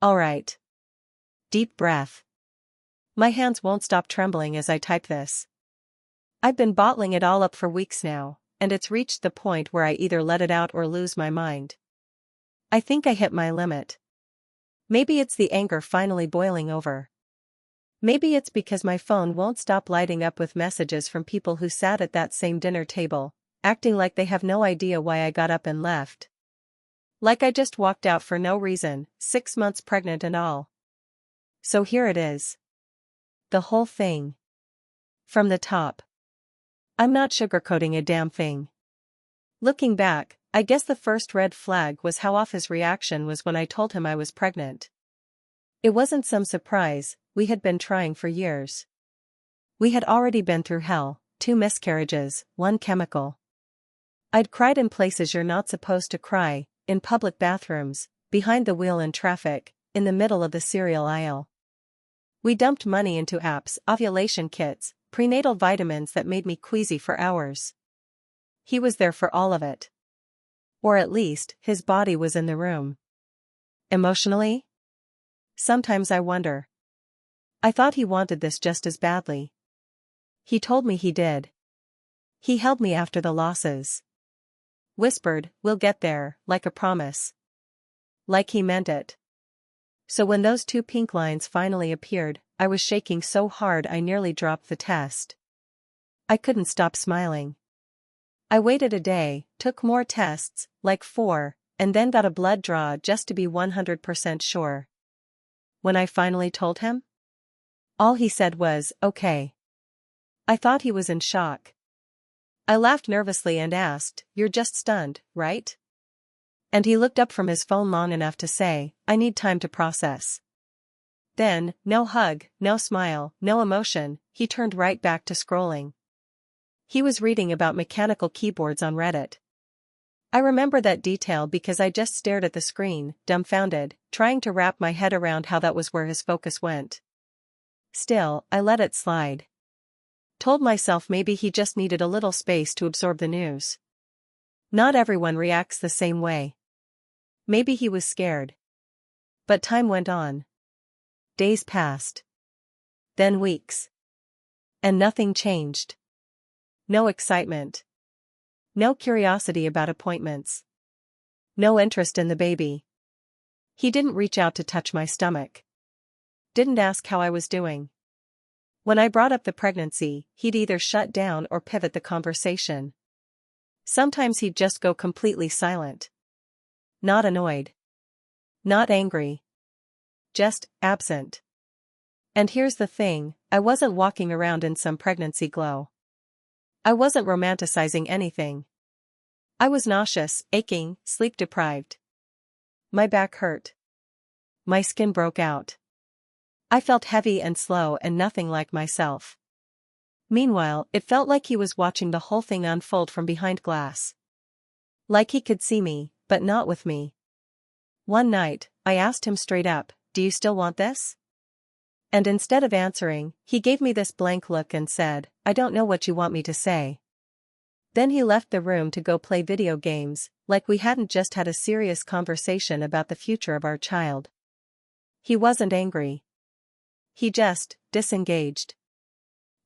All right. Deep breath. My hands won't stop trembling as I type this. I've been bottling it all up for weeks now, and it's reached the point where I either let it out or lose my mind. I think I hit my limit. Maybe it's the anger finally boiling over. Maybe it's because my phone won't stop lighting up with messages from people who sat at that same dinner table, acting like they have no idea why I got up and left. Like I just walked out for no reason, 6 months pregnant and all. So here it is. The whole thing. From the top. I'm not sugarcoating a damn thing. Looking back, I guess the first red flag was how off his reaction was when I told him I was pregnant. It wasn't some surprise, we had been trying for years. We had already been through hell, 2 miscarriages, 1 chemical. I'd cried in places you're not supposed to cry, in public bathrooms, behind the wheel in traffic, in the middle of the cereal aisle. We dumped money into apps, ovulation kits, prenatal vitamins that made me queasy for hours. He was there for all of it. Or at least, his body was in the room. Emotionally? Sometimes I wonder. I thought he wanted this just as badly. He told me he did. He held me after the losses. Whispered, "We'll get there," like a promise. Like he meant it. So when those 2 pink lines finally appeared, I was shaking so hard I nearly dropped the test. I couldn't stop smiling. I waited a day, took more tests, like 4, and then got a blood draw just to be 100% sure. When I finally told him, all he said was, "Okay." I thought he was in shock. I laughed nervously and asked, "You're just stunned, right?" And he looked up from his phone long enough to say, "I need time to process." Then, no hug, no smile, no emotion, he turned right back to scrolling. He was reading about mechanical keyboards on Reddit. I remember that detail because I just stared at the screen, dumbfounded, trying to wrap my head around how that was where his focus went. Still, I let it slide. Told myself maybe he just needed a little space to absorb the news. Not everyone reacts the same way. Maybe he was scared. But time went on. Days passed. Then weeks. And nothing changed. No excitement. No curiosity about appointments. No interest in the baby. He didn't reach out to touch my stomach. Didn't ask how I was doing. When I brought up the pregnancy, he'd either shut down or pivot the conversation. Sometimes he'd just go completely silent. Not annoyed. Not angry. Just absent. And here's the thing, I wasn't walking around in some pregnancy glow. I wasn't romanticizing anything. I was nauseous, aching, sleep-deprived. My back hurt. My skin broke out. I felt heavy and slow and nothing like myself. Meanwhile, it felt like he was watching the whole thing unfold from behind glass. Like he could see me, but not with me. One night, I asked him straight up, "Do you still want this?" And instead of answering, he gave me this blank look and said, "I don't know what you want me to say." Then he left the room to go play video games, like we hadn't just had a serious conversation about the future of our child. He wasn't angry. He just disengaged.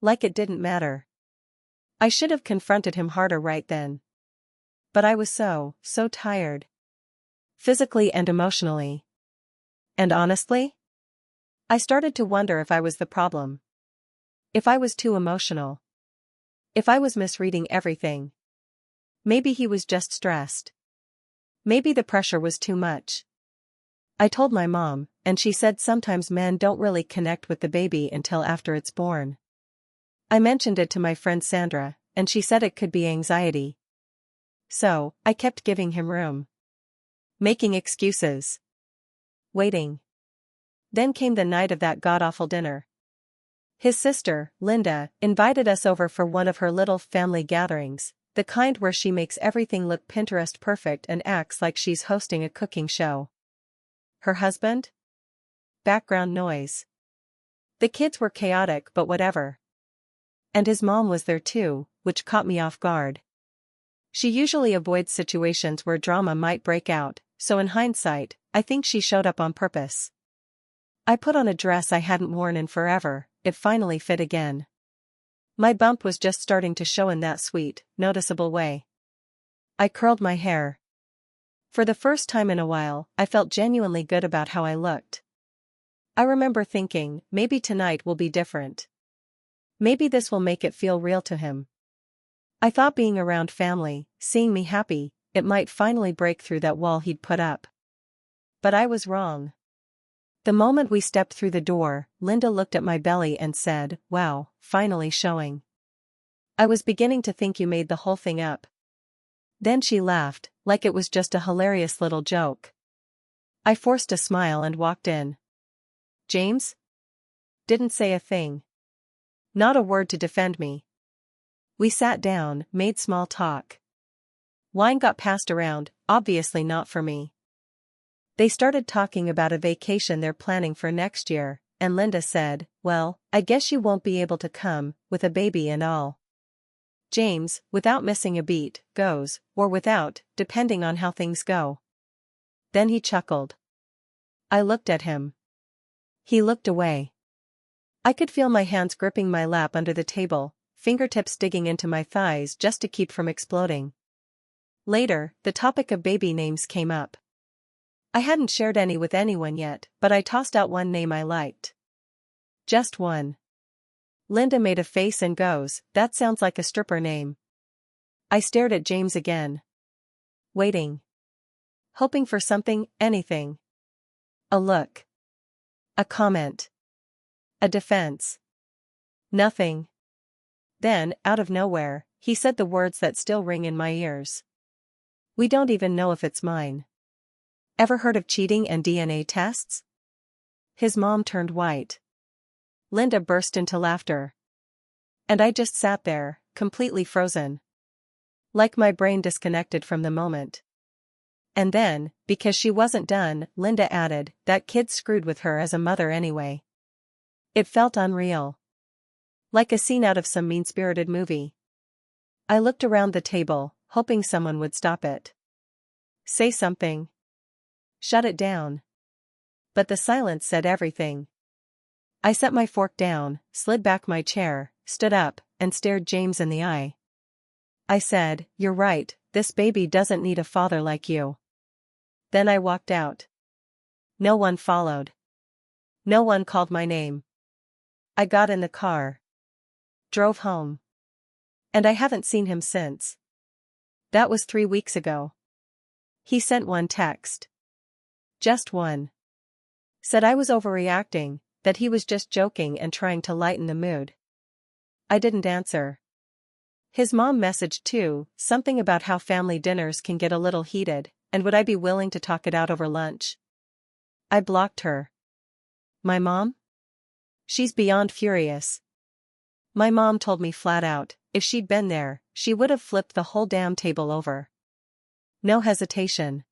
Like it didn't matter. I should have confronted him harder right then. But I was so tired. Physically and emotionally. And honestly, I started to wonder if I was the problem. If I was too emotional. If I was misreading everything. Maybe he was just stressed. Maybe the pressure was too much. I told my mom, and she said sometimes men don't really connect with the baby until after it's born. I mentioned it to my friend Sandra, and she said it could be anxiety. So, I kept giving him room. Making excuses. Waiting. Then came the night of that god-awful dinner. His sister, Linda, invited us over for one of her little family gatherings, the kind where she makes everything look Pinterest perfect and acts like she's hosting a cooking show. Her husband? Background noise. The kids were chaotic but whatever. And his mom was there too, which caught me off guard. She usually avoids situations where drama might break out, so in hindsight, I think she showed up on purpose. I put on a dress I hadn't worn in forever. It finally fit again. My bump was just starting to show in that sweet, noticeable way. I curled my hair. For the first time in a while, I felt genuinely good about how I looked. I remember thinking, maybe tonight will be different. Maybe this will make it feel real to him. I thought being around family, seeing me happy, it might finally break through that wall he'd put up. But I was wrong. The moment we stepped through the door, Linda looked at my belly and said, "Wow, finally showing. I was beginning to think you made the whole thing up." Then she laughed, like it was just a hilarious little joke. I forced a smile and walked in. James? Didn't say a thing. Not a word to defend me. We sat down, made small talk. Wine got passed around, obviously not for me. They started talking about a vacation they're planning for next year, and Linda said, "Well, I guess you won't be able to come, with a baby and all." James, without missing a beat, goes, or without, depending on how things go. Then he chuckled. I looked at him. He looked away. I could feel my hands gripping my lap under the table, fingertips digging into my thighs just to keep from exploding. Later, the topic of baby names came up. I hadn't shared any with anyone yet, but I tossed out one name I liked. Just one. Linda made a face and goes, "That sounds like a stripper name." I stared at James again. Waiting. Hoping for something, anything. A look. A comment. A defense. Nothing. Then, out of nowhere, he said the words that still ring in my ears. "We don't even know if it's mine. Ever heard of cheating and DNA tests?" His mom turned white. Linda burst into laughter. And I just sat there, completely frozen. Like my brain disconnected from the moment. And then, because she wasn't done, Linda added, "That kid screwed with her as a mother anyway." It felt unreal. Like a scene out of some mean-spirited movie. I looked around the table, hoping someone would stop it. Say something. Shut it down. But the silence said everything. I set my fork down, slid back my chair, stood up, and stared James in the eye. I said, "You're right, this baby doesn't need a father like you." Then I walked out. No one followed. No one called my name. I got in the car. Drove home. And I haven't seen him since. That was 3 weeks ago. He sent one text. Just one. Said I was overreacting, that he was just joking and trying to lighten the mood. I didn't answer. His mom messaged too, something about how family dinners can get a little heated, and would I be willing to talk it out over lunch. I blocked her. My mom? She's beyond furious. My mom told me flat out, if she'd been there, she would have flipped the whole damn table over. No hesitation.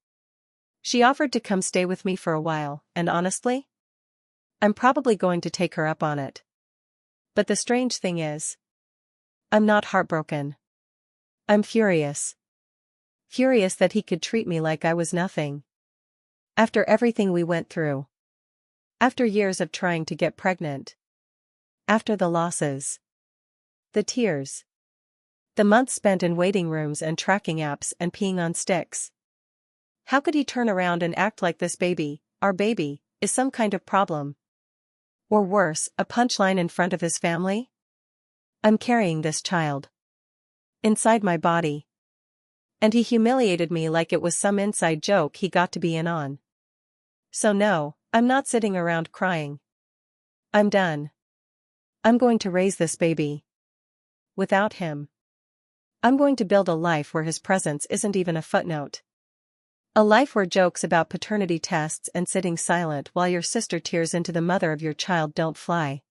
She offered to come stay with me for a while, and honestly, I'm probably going to take her up on it. But the strange thing is, I'm not heartbroken. I'm furious. Furious that he could treat me like I was nothing. After everything we went through. After years of trying to get pregnant. After the losses. The tears. The months spent in waiting rooms and tracking apps and peeing on sticks. How could he turn around and act like this baby, our baby, is some kind of problem? Or worse, a punchline in front of his family? I'm carrying this child. Inside my body. And he humiliated me like it was some inside joke he got to be in on. So no, I'm not sitting around crying. I'm done. I'm going to raise this baby. Without him. I'm going to build a life where his presence isn't even a footnote. A life where jokes about paternity tests and sitting silent while your sister tears into the mother of your child don't fly.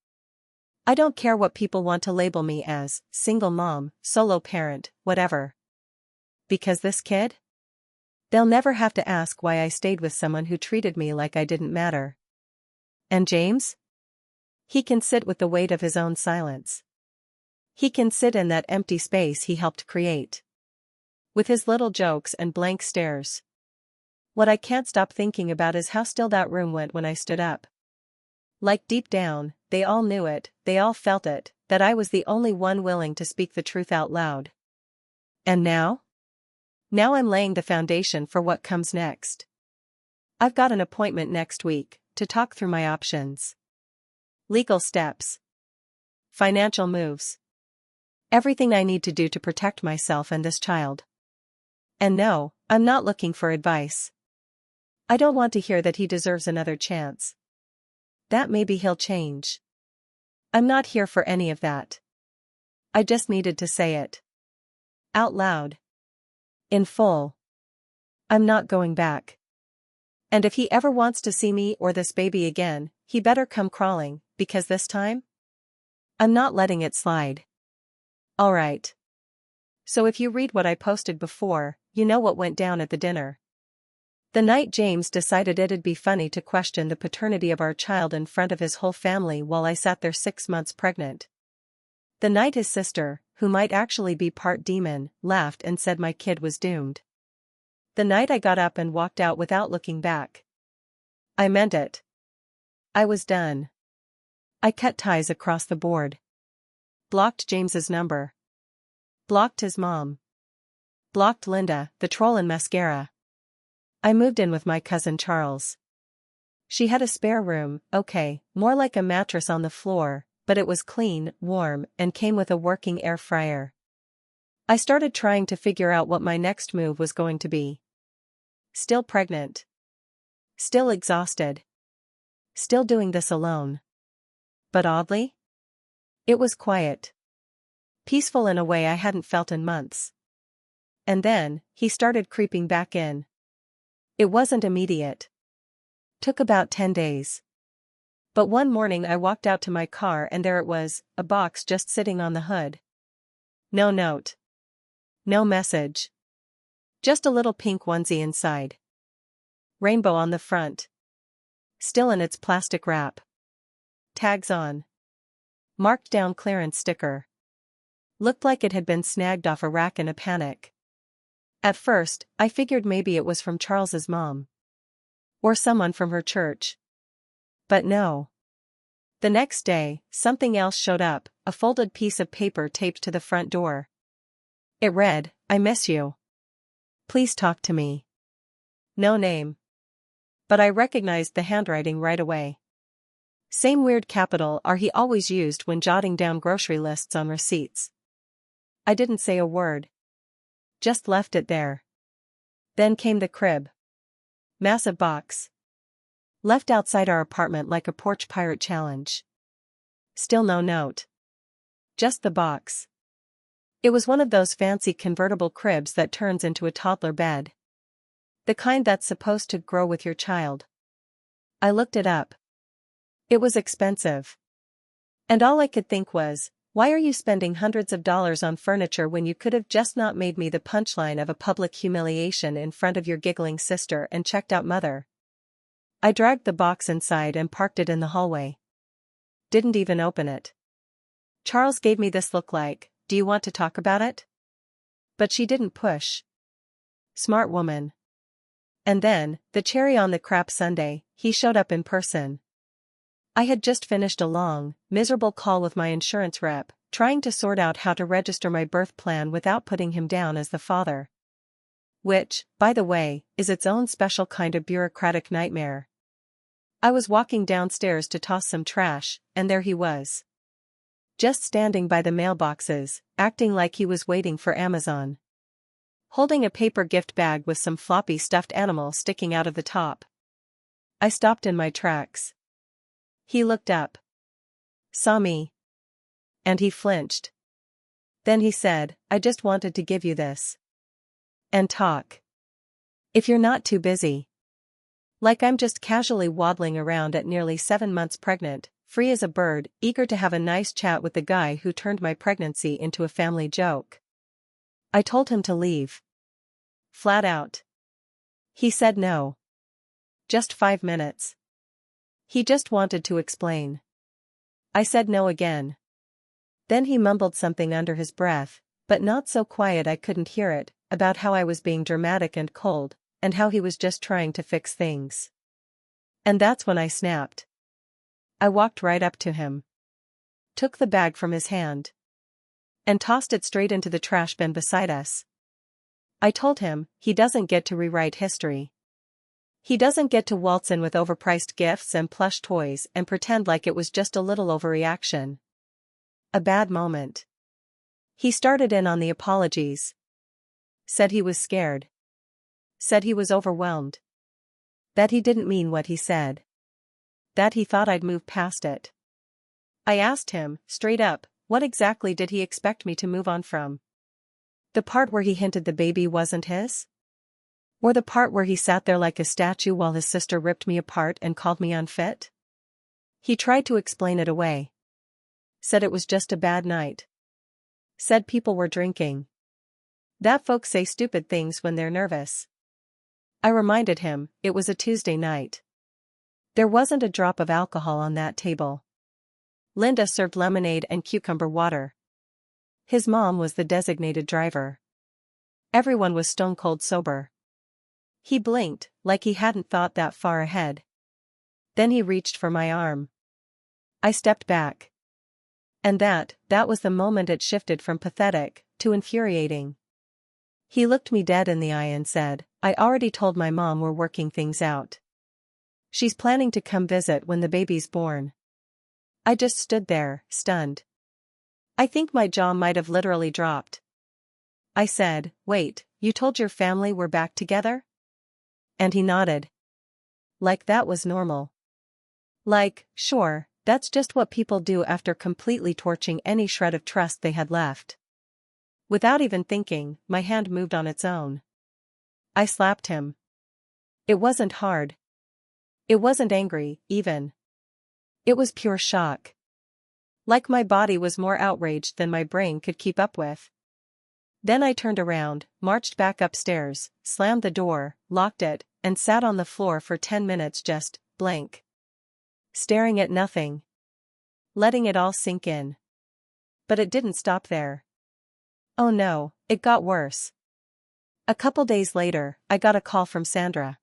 I don't care what people want to label me as, single mom, solo parent, whatever. Because this kid? They'll never have to ask why I stayed with someone who treated me like I didn't matter. And James? He can sit with the weight of his own silence. He can sit in that empty space he helped create. With his little jokes and blank stares. What I can't stop thinking about is how still that room went when I stood up. Like deep down, they all knew it, they all felt it, that I was the only one willing to speak the truth out loud. And now? Now I'm laying the foundation for what comes next. I've got an appointment next week to talk through my options. Legal steps. Financial moves. Everything I need to do to protect myself and this child. And no, I'm not looking for advice. I don't want to hear that he deserves another chance. That maybe he'll change. I'm not here for any of that. I just needed to say it. Out loud. In full. I'm not going back. And if he ever wants to see me or this baby again, he better come crawling, because this time, I'm not letting it slide. Alright. So if you read what I posted before, you know what went down at the dinner. The night James decided it'd be funny to question the paternity of our child in front of his whole family while I sat there 6 months pregnant. The night his sister, who might actually be part demon, laughed and said my kid was doomed. The night I got up and walked out without looking back. I meant it. I was done. I cut ties across the board. Blocked James's number. Blocked his mom. Blocked Linda, the troll in mascara. I moved in with my cousin Charles. She had a spare room, okay, more like a mattress on the floor, but it was clean, warm, and came with a working air fryer. I started trying to figure out what my next move was going to be. Still pregnant. Still exhausted. Still doing this alone. But oddly, it was quiet. Peaceful in a way I hadn't felt in months. And then, he started creeping back in. It wasn't immediate. Took about 10 days. But one morning I walked out to my car and there it was, a box just sitting on the hood. No note. No message. Just a little pink onesie inside. Rainbow on the front. Still in its plastic wrap. Tags on. Marked down clearance sticker. Looked like it had been snagged off a rack in a panic. At first, I figured maybe it was from Charles's mom. Or someone from her church. But no. The next day, something else showed up, a folded piece of paper taped to the front door. It read, "I miss you. Please talk to me." No name. But I recognized the handwriting right away. Same weird capital R he always used when jotting down grocery lists on receipts. I didn't say a word. Just left it there. Then came the crib. Massive box. Left outside our apartment like a porch pirate challenge. Still no note. Just the box. It was one of those fancy convertible cribs that turns into a toddler bed. The kind that's supposed to grow with your child. I looked it up. It was expensive. And all I could think was, why are you spending hundreds of dollars on furniture when you could have just not made me the punchline of a public humiliation in front of your giggling sister and checked out mother? I dragged the box inside and parked it in the hallway. Didn't even open it. Charles gave me this look like, "Do you want to talk about it?" But she didn't push. Smart woman. And then, the cherry on the crap sundae, he showed up in person. I had just finished a long, miserable call with my insurance rep, trying to sort out how to register my birth plan without putting him down as the father. Which, by the way, is its own special kind of bureaucratic nightmare. I was walking downstairs to toss some trash, and there he was. Just standing by the mailboxes, acting like he was waiting for Amazon. Holding a paper gift bag with some floppy stuffed animal sticking out of the top. I stopped in my tracks. He looked up. Saw me. And he flinched. Then he said, "I just wanted to give you this. And talk. If you're not too busy." Like I'm just casually waddling around at nearly 7 months pregnant, free as a bird, eager to have a nice chat with the guy who turned my pregnancy into a family joke. I told him to leave. Flat out. He said no. Just 5 minutes. He just wanted to explain. I said no again. Then he mumbled something under his breath, but not so quiet I couldn't hear it, about how I was being dramatic and cold, and how he was just trying to fix things. And that's when I snapped. I walked right up to him, took the bag from his hand, and tossed it straight into the trash bin beside us. I told him, he doesn't get to rewrite history. He doesn't get to waltz in with overpriced gifts and plush toys and pretend like it was just a little overreaction. A bad moment. He started in on the apologies. Said he was scared. Said he was overwhelmed. That he didn't mean what he said. That he thought I'd move past it. I asked him, straight up, what exactly did he expect me to move on from? The part where he hinted the baby wasn't his? Or the part where he sat there like a statue while his sister ripped me apart and called me unfit? He tried to explain it away. Said it was just a bad night. Said people were drinking. That folks say stupid things when they're nervous. I reminded him, it was a Tuesday night. There wasn't a drop of alcohol on that table. Linda served lemonade and cucumber water. His mom was the designated driver. Everyone was stone cold sober. He blinked, like he hadn't thought that far ahead. Then he reached for my arm. I stepped back. And that was the moment it shifted from pathetic to infuriating. He looked me dead in the eye and said, I already told my mom we're working things out. She's planning to come visit when the baby's born. I just stood there, stunned. I think my jaw might have literally dropped. I said, wait, you told your family we're back together? And he nodded. Like that was normal. Like, sure, that's just what people do after completely torching any shred of trust they had left. Without even thinking, my hand moved on its own. I slapped him. It wasn't hard. It wasn't angry, even. It was pure shock. Like my body was more outraged than my brain could keep up with. Then I turned around, marched back upstairs, slammed the door, locked it, and sat on the floor for 10 minutes just, blank. Staring at nothing. Letting it all sink in. But it didn't stop there. Oh no, it got worse. A couple days later, I got a call from Sandra.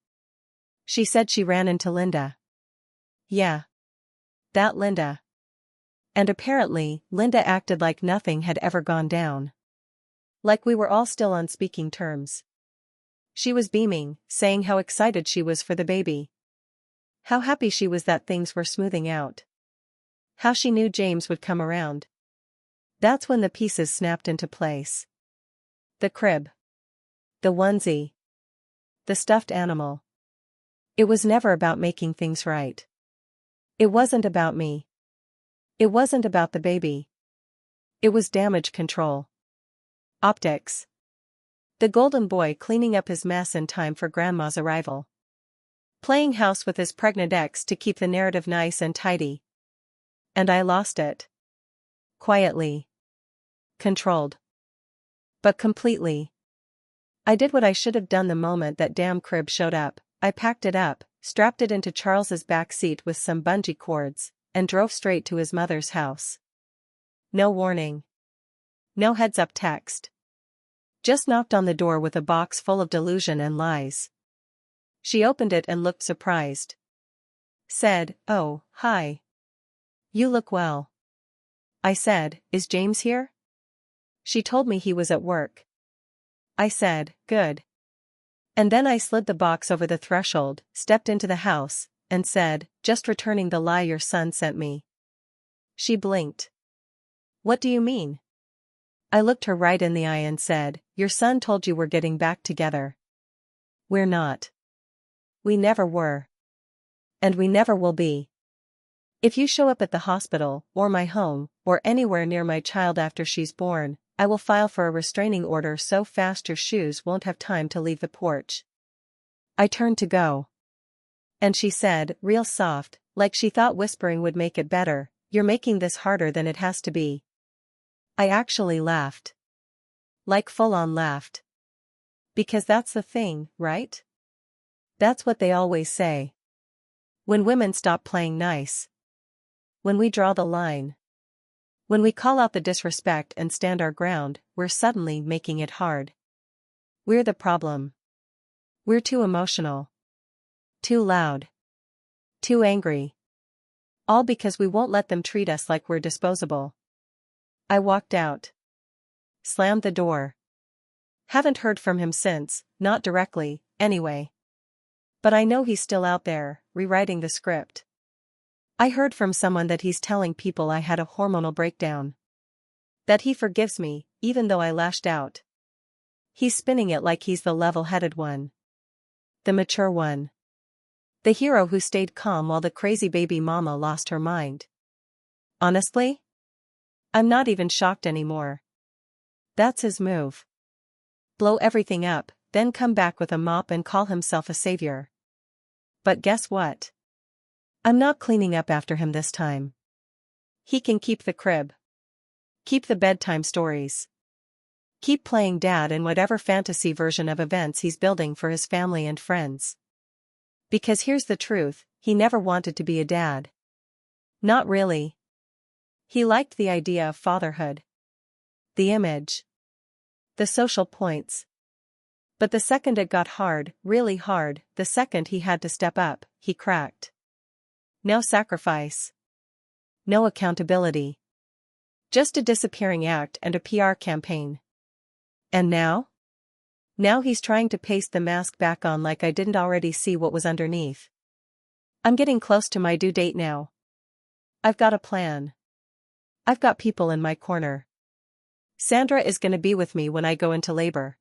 She said she ran into Linda. Yeah. That Linda. And apparently, Linda acted like nothing had ever gone down. Like we were all still on speaking terms. She was beaming, saying how excited she was for the baby. How happy she was that things were smoothing out. How she knew James would come around. That's when the pieces snapped into place. The crib. The onesie. The stuffed animal. It was never about making things right. It wasn't about me. It wasn't about the baby. It was damage control. Optics. The golden boy cleaning up his mess in time for Grandma's arrival. Playing house with his pregnant ex to keep the narrative nice and tidy. And I lost it. Quietly. Controlled. But completely. I did what I should have done the moment that damn crib showed up. I packed it up, strapped it into Charles's back seat with some bungee cords, and drove straight to his mother's house. No warning. No heads-up text. Just knocked on the door with a box full of delusion and lies. She opened it and looked surprised. Said, oh, hi. You look well. I said, is James here? She told me he was at work. I said, good. And then I slid the box over the threshold, stepped into the house, and said, just returning the lie your son sent me. She blinked. What do you mean? I looked her right in the eye and said, your son told you we're getting back together. We're not. We never were. And we never will be. If you show up at the hospital, or my home, or anywhere near my child after she's born, I will file for a restraining order so fast your shoes won't have time to leave the porch. I turned to go. And she said, real soft, like she thought whispering would make it better, you're making this harder than it has to be. I actually laughed. Like full-on laughed. Because that's the thing, right? That's what they always say. When women stop playing nice. When we draw the line. When we call out the disrespect and stand our ground, we're suddenly making it hard. We're the problem. We're too emotional. Too loud. Too angry. All because we won't let them treat us like we're disposable. I walked out. Slammed the door. Haven't heard from him since, not directly, anyway. But I know he's still out there, rewriting the script. I heard from someone that he's telling people I had a hormonal breakdown. That he forgives me, even though I lashed out. He's spinning it like he's the level-headed one. The mature one. The hero who stayed calm while the crazy baby mama lost her mind. Honestly? I'm not even shocked anymore. That's his move. Blow everything up, then come back with a mop and call himself a savior. But guess what? I'm not cleaning up after him this time. He can keep the crib. Keep the bedtime stories. Keep playing dad in whatever fantasy version of events he's building for his family and friends. Because here's the truth, he never wanted to be a dad. Not really. He liked the idea of fatherhood. The image. The social points. But the second it got hard, really hard, the second he had to step up, he cracked. No sacrifice. No accountability. Just a disappearing act and a PR campaign. And now? Now he's trying to paste the mask back on like I didn't already see what was underneath. I'm getting close to my due date now. I've got a plan. I've got people in my corner. Sandra is gonna be with me when I go into labor.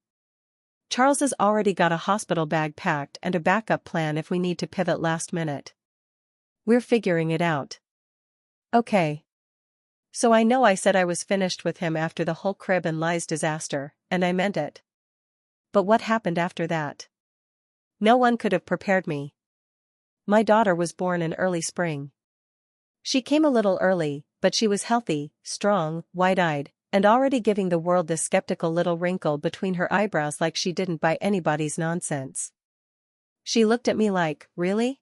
Charles has already got a hospital bag packed and a backup plan if we need to pivot last minute. We're figuring it out. Okay. So I know I said I was finished with him after the whole crib and lies disaster, and I meant it. But what happened after that? No one could have prepared me. My daughter was born in early spring. She came a little early, but she was healthy, strong, wide-eyed, and already giving the world this skeptical little wrinkle between her eyebrows like she didn't buy anybody's nonsense. She looked at me like, really?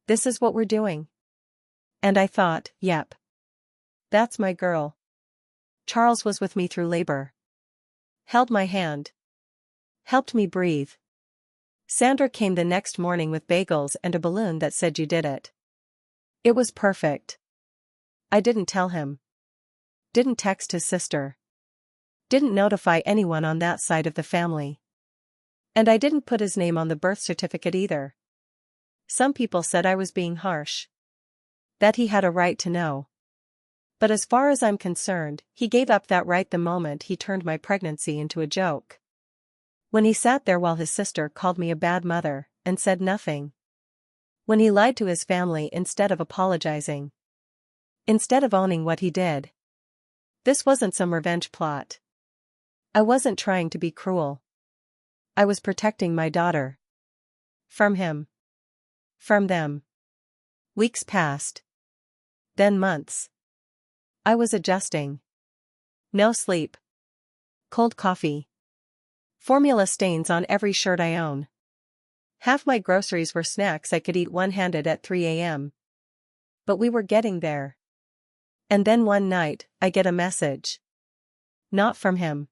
This is what we're doing? And I thought, yep. That's my girl. Charles was with me through labor. Held my hand. Helped me breathe. Sandra came the next morning with bagels and a balloon that said you did it. It was perfect. I didn't tell him. Didn't text his sister. Didn't notify anyone on that side of the family. And I didn't put his name on the birth certificate either. Some people said I was being harsh. That he had a right to know. But as far as I'm concerned, he gave up that right the moment he turned my pregnancy into a joke. When he sat there while his sister called me a bad mother, and said nothing. When he lied to his family instead of apologizing. Instead of owning what he did. This wasn't some revenge plot. I wasn't trying to be cruel. I was protecting my daughter. From him. From them. Weeks passed. Then months. I was adjusting. No sleep. Cold coffee. Formula stains on every shirt I own. Half my groceries were snacks I could eat one-handed at 3 a.m. But we were getting there. And then one night, I get a message. Not from him.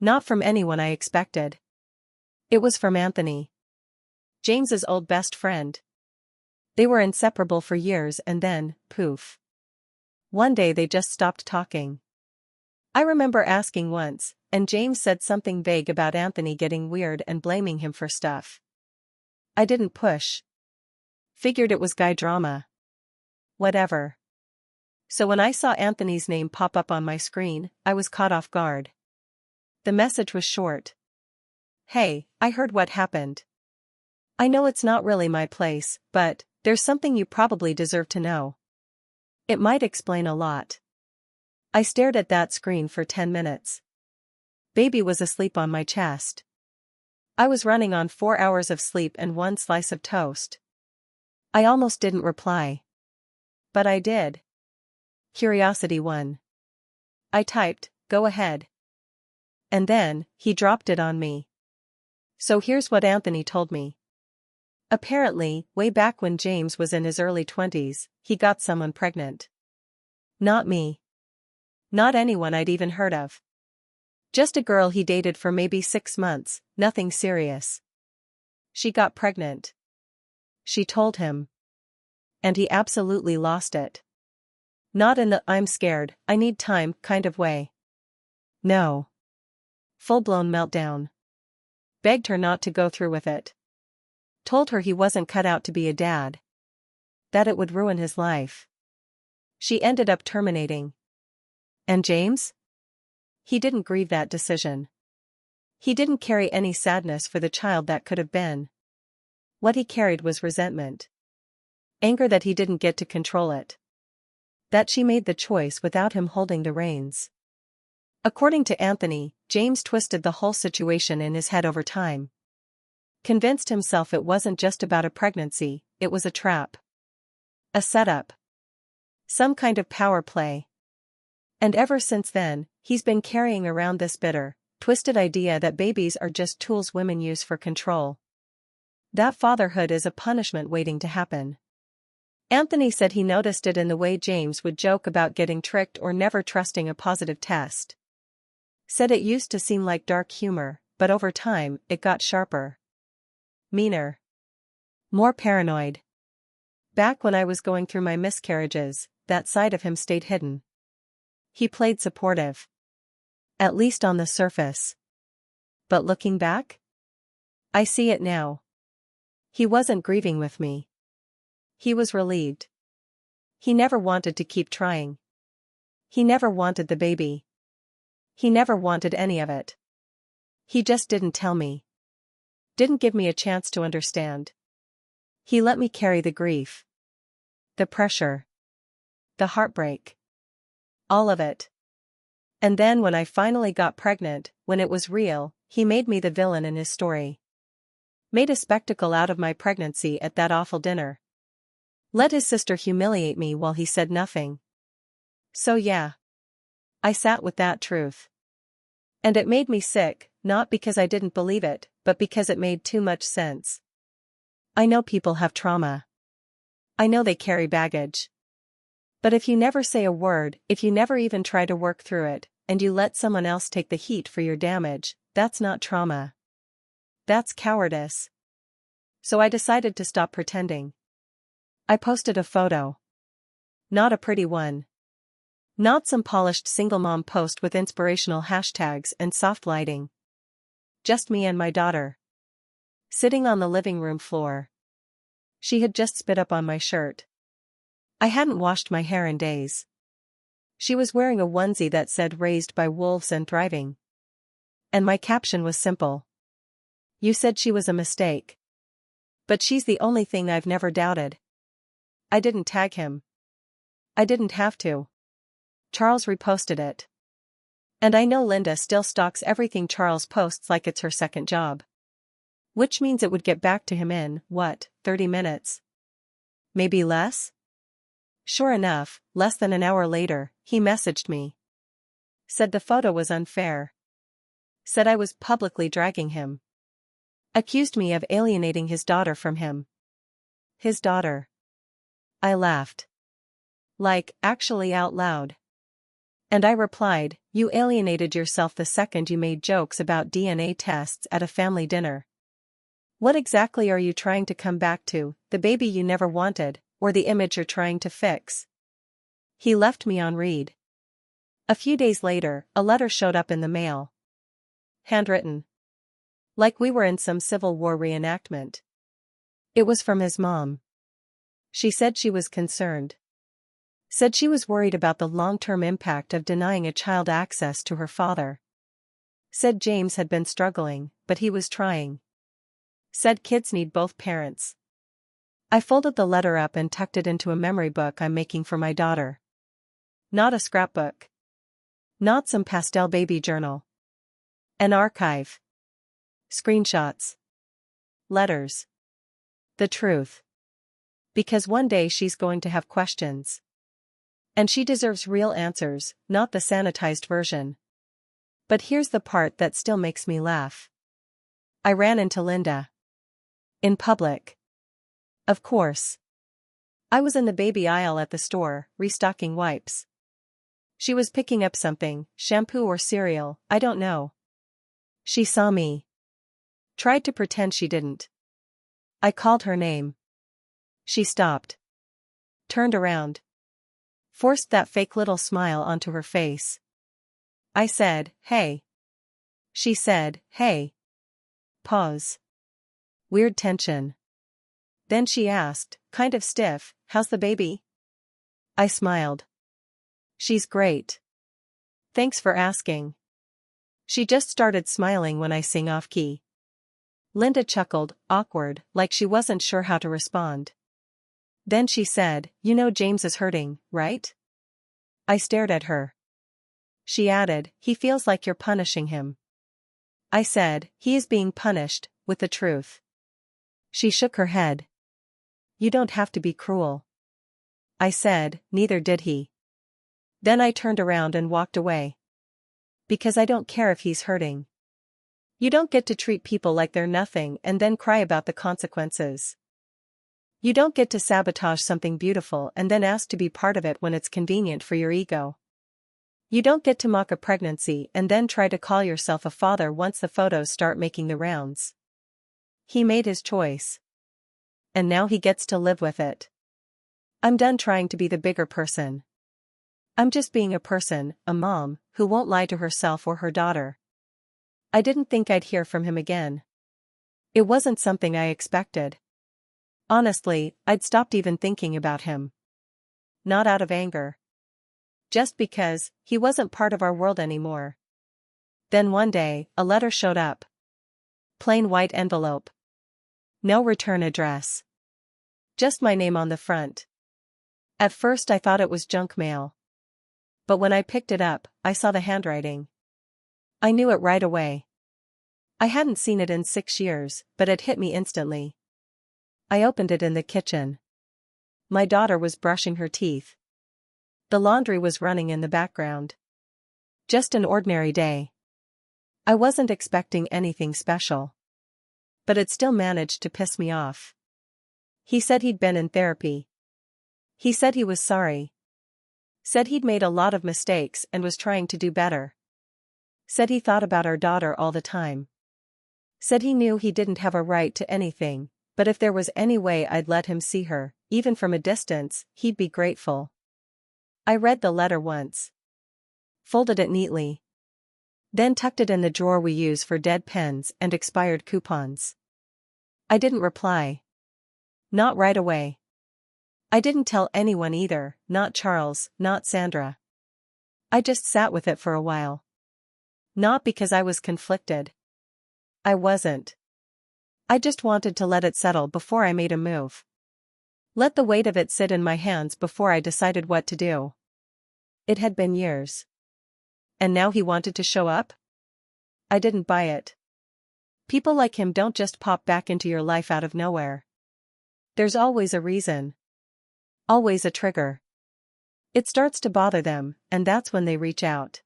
Not from anyone I expected. It was from Anthony. James's old best friend. They were inseparable for years and then, poof. One day they just stopped talking. I remember asking once, and James said something vague about Anthony getting weird and blaming him for stuff. I didn't push. Figured it was guy drama. Whatever. So when I saw Anthony's name pop up on my screen, I was caught off guard. The message was short. Hey, I heard what happened. I know it's not really my place, but there's something you probably deserve to know. It might explain a lot. I stared at that screen for 10 minutes. Baby was asleep on my chest. I was running on 4 hours of sleep and one slice of toast. I almost didn't reply. But I did. Curiosity won. I typed, go ahead. And then, he dropped it on me. So here's what Anthony told me. Apparently, way back when James was in his early 20s, he got someone pregnant. Not me. Not anyone I'd even heard of. Just a girl he dated for maybe 6 months, nothing serious. She got pregnant. She told him. And he absolutely lost it. Not in the "I'm scared, I need time" kind of way. No. Full-blown meltdown. Begged her not to go through with it. Told her he wasn't cut out to be a dad. That it would ruin his life. She ended up terminating. And James? He didn't grieve that decision. He didn't carry any sadness for the child that could have been. What he carried was resentment. Anger that he didn't get to control it. That she made the choice without him holding the reins. According to Anthony, James twisted the whole situation in his head over time. Convinced himself it wasn't just about a pregnancy, it was a trap. A setup. Some kind of power play. And ever since then, he's been carrying around this bitter, twisted idea that babies are just tools women use for control. That fatherhood is a punishment waiting to happen. Anthony said he noticed it in the way James would joke about getting tricked or never trusting a positive test. Said it used to seem like dark humor, but over time, it got sharper. Meaner. More paranoid. Back when I was going through my miscarriages, that side of him stayed hidden. He played supportive. At least on the surface. But looking back? I see it now. He wasn't grieving with me. He was relieved. He never wanted to keep trying. He never wanted the baby. He never wanted any of it. He just didn't tell me. Didn't give me a chance to understand. He let me carry the grief. The pressure. The heartbreak. All of it. And then when I finally got pregnant, when it was real, he made me the villain in his story. Made a spectacle out of my pregnancy at that awful dinner. Let his sister humiliate me while he said nothing. So yeah. I sat with that truth. And it made me sick, not because I didn't believe it, but because it made too much sense. I know people have trauma. I know they carry baggage. But if you never say a word, if you never even try to work through it, and you let someone else take the heat for your damage, that's not trauma. That's cowardice. So I decided to stop pretending. I posted a photo. Not a pretty one. Not some polished single mom post with inspirational hashtags and soft lighting. Just me and my daughter. Sitting on the living room floor. She had just spit up on my shirt. I hadn't washed my hair in days. She was wearing a onesie that said "Raised by Wolves and Thriving." And my caption was simple. You said she was a mistake. But she's the only thing I've never doubted. I didn't tag him. I didn't have to. Charles reposted it. And I know Linda still stalks everything Charles posts like it's her second job. Which means it would get back to him in, 30 minutes? Maybe less? Sure enough, less than an hour later, he messaged me. Said the photo was unfair. Said I was publicly dragging him. Accused me of alienating his daughter from him. His daughter. I laughed. Like, actually out loud. And I replied, you alienated yourself the second you made jokes about DNA tests at a family dinner. What exactly are you trying to come back to, the baby you never wanted, or the image you're trying to fix? He left me on read. A few days later, a letter showed up in the mail. Handwritten. Like we were in some Civil War reenactment. It was from his mom. She said she was concerned. Said she was worried about the long-term impact of denying a child access to her father. Said James had been struggling, but he was trying. Said kids need both parents. I folded the letter up and tucked it into a memory book I'm making for my daughter. Not a scrapbook. Not some pastel baby journal. An archive. Screenshots. Letters. The truth. Because one day she's going to have questions. And she deserves real answers, not the sanitized version. But here's the part that still makes me laugh. I ran into Linda. In public. Of course. I was in the baby aisle at the store, restocking wipes. She was picking up something, shampoo or cereal, I don't know. She saw me. Tried to pretend she didn't. I called her name. She stopped. Turned around. Forced that fake little smile onto her face. I said, "Hey." She said, "Hey." Pause. Weird tension. Then she asked, kind of stiff, "How's the baby?" I smiled. "She's great. Thanks for asking." She just started smiling when I sing off key. Linda chuckled, awkward, like she wasn't sure how to respond. Then she said, "You know James is hurting, right?" I stared at her. She added, "He feels like you're punishing him." I said, "He is being punished, with the truth." She shook her head. "You don't have to be cruel." I said, "Neither did he." Then I turned around and walked away. Because I don't care if he's hurting. You don't get to treat people like they're nothing and then cry about the consequences. You don't get to sabotage something beautiful and then ask to be part of it when it's convenient for your ego. You don't get to mock a pregnancy and then try to call yourself a father once the photos start making the rounds. He made his choice. And now he gets to live with it. I'm done trying to be the bigger person. I'm just being a person, a mom, who won't lie to herself or her daughter. I didn't think I'd hear from him again. It wasn't something I expected. Honestly, I'd stopped even thinking about him. Not out of anger. Just because he wasn't part of our world anymore. Then one day, a letter showed up. Plain white envelope. No return address. Just my name on the front. At first I thought it was junk mail. But when I picked it up, I saw the handwriting. I knew it right away. I hadn't seen it in 6 years, but it hit me instantly. I opened it in the kitchen. My daughter was brushing her teeth. The laundry was running in the background. Just an ordinary day. I wasn't expecting anything special. But it still managed to piss me off. He said he'd been in therapy. He said he was sorry. Said he'd made a lot of mistakes and was trying to do better. Said he thought about our daughter all the time. Said he knew he didn't have a right to anything, but if there was any way I'd let him see her, even from a distance, he'd be grateful. I read the letter once. Folded it neatly. Then tucked it in the drawer we use for dead pens and expired coupons. I didn't reply. Not right away. I didn't tell anyone either, not Charles, not Sandra. I just sat with it for a while. Not because I was conflicted. I wasn't. I just wanted to let it settle before I made a move. Let the weight of it sit in my hands before I decided what to do. It had been years. And now he wanted to show up? I didn't buy it. People like him don't just pop back into your life out of nowhere. There's always a reason. Always a trigger. It starts to bother them, and that's when they reach out.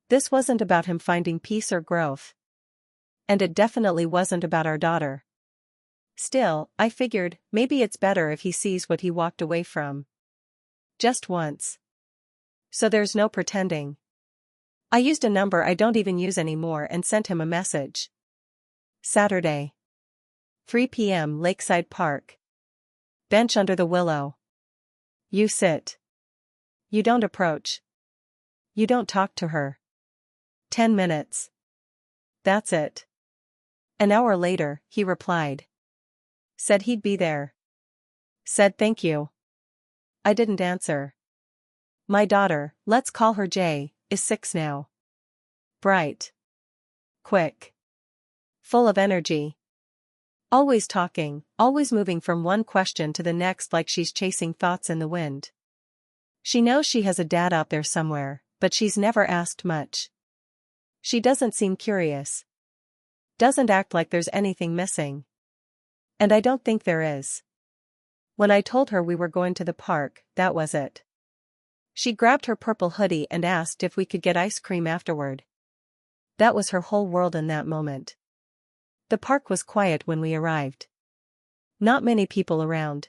This wasn't about him finding peace or growth. And it definitely wasn't about our daughter. Still, I figured, maybe it's better if he sees what he walked away from. Just once. So there's no pretending. I used a number I don't even use anymore and sent him a message. Saturday. 3 p.m. Lakeside Park. Bench under the willow. You sit. You don't approach. You don't talk to her. 10 minutes. That's it. An hour later, he replied. Said he'd be there. Said thank you. I didn't answer. My daughter, let's call her Jay, is 6 now. Bright. Quick. Full of energy. Always talking, always moving from one question to the next like she's chasing thoughts in the wind. She knows she has a dad out there somewhere, but she's never asked much. She doesn't seem curious. Doesn't act like there's anything missing. And I don't think there is. When I told her we were going to the park, that was it. She grabbed her purple hoodie and asked if we could get ice cream afterward. That was her whole world in that moment. The park was quiet when we arrived. Not many people around.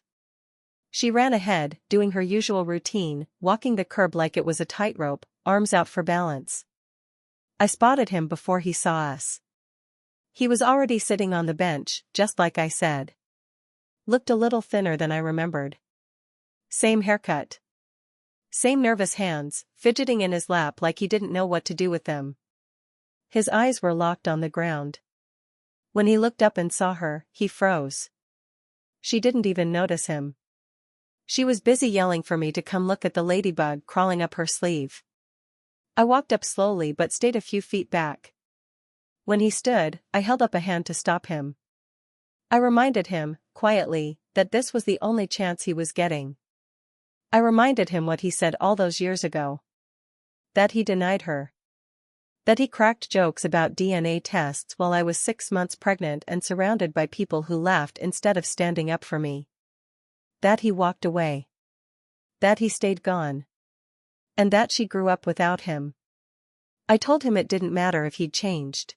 She ran ahead, doing her usual routine, walking the curb like it was a tightrope, arms out for balance. I spotted him before he saw us. He was already sitting on the bench, just like I said. Looked a little thinner than I remembered. Same haircut. Same nervous hands, fidgeting in his lap like he didn't know what to do with them. His eyes were locked on the ground. When he looked up and saw her, he froze. She didn't even notice him. She was busy yelling for me to come look at the ladybug crawling up her sleeve. I walked up slowly but stayed a few feet back. When he stood, I held up a hand to stop him. I reminded him, quietly, that this was the only chance he was getting. I reminded him what he said all those years ago. That he denied her. That he cracked jokes about DNA tests while I was 6 months pregnant and surrounded by people who laughed instead of standing up for me. That he walked away. That he stayed gone. And that she grew up without him. I told him it didn't matter if he'd changed.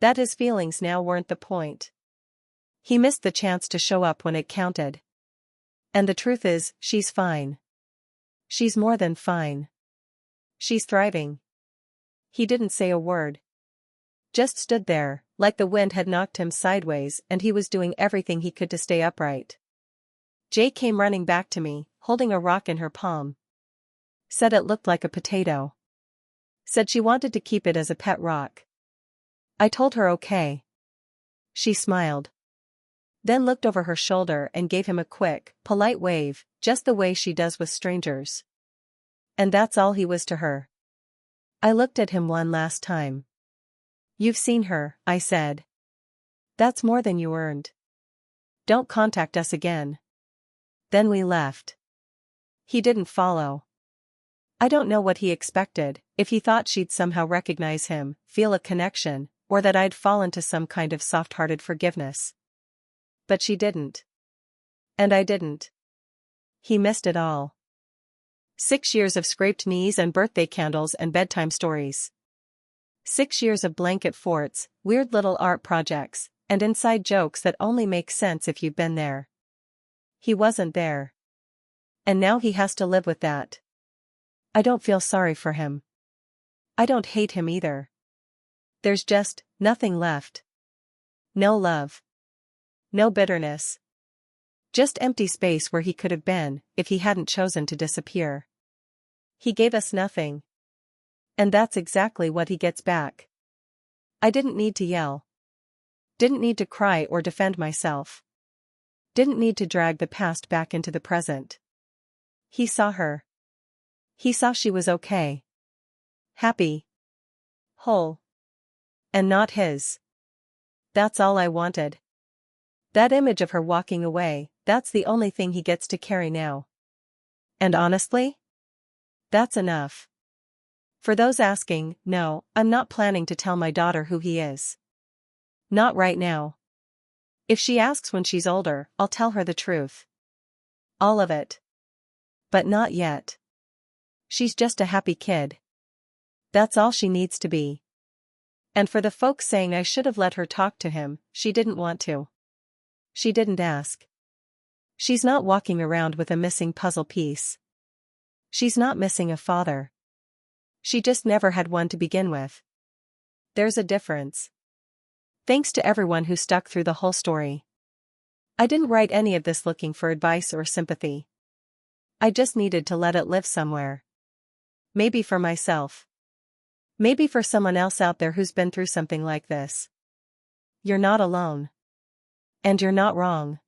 That his feelings now weren't the point. He missed the chance to show up when it counted. And the truth is, she's fine. She's more than fine. She's thriving. He didn't say a word. Just stood there, like the wind had knocked him sideways and he was doing everything he could to stay upright. Jay came running back to me, holding a rock in her palm. Said it looked like a potato. Said she wanted to keep it as a pet rock. I told her okay. She smiled. Then looked over her shoulder and gave him a quick, polite wave, just the way she does with strangers. And that's all he was to her. I looked at him one last time. You've seen her, I said. That's more than you earned. Don't contact us again. Then we left. He didn't follow. I don't know what he expected, if he thought she'd somehow recognize him, feel a connection, or that I'd fall into some kind of soft-hearted forgiveness. But she didn't. And I didn't. He missed it all. 6 years of scraped knees and birthday candles and bedtime stories. 6 years of blanket forts, weird little art projects, and inside jokes that only make sense if you've been there. He wasn't there. And now he has to live with that. I don't feel sorry for him. I don't hate him either. There's just nothing left. No love. No bitterness. Just empty space where he could have been, if he hadn't chosen to disappear. He gave us nothing. And that's exactly what he gets back. I didn't need to yell. Didn't need to cry or defend myself. Didn't need to drag the past back into the present. He saw her. He saw she was okay. Happy. Whole. And not his. That's all I wanted. That image of her walking away, that's the only thing he gets to carry now. And honestly? That's enough. For those asking, no, I'm not planning to tell my daughter who he is. Not right now. If she asks when she's older, I'll tell her the truth. All of it. But not yet. She's just a happy kid. That's all she needs to be. And for the folks saying I should have let her talk to him, she didn't want to. She didn't ask. She's not walking around with a missing puzzle piece. She's not missing a father. She just never had one to begin with. There's a difference. Thanks to everyone who stuck through the whole story. I didn't write any of this looking for advice or sympathy. I just needed to let it live somewhere. Maybe for myself. Maybe for someone else out there who's been through something like this. You're not alone. And you're not wrong.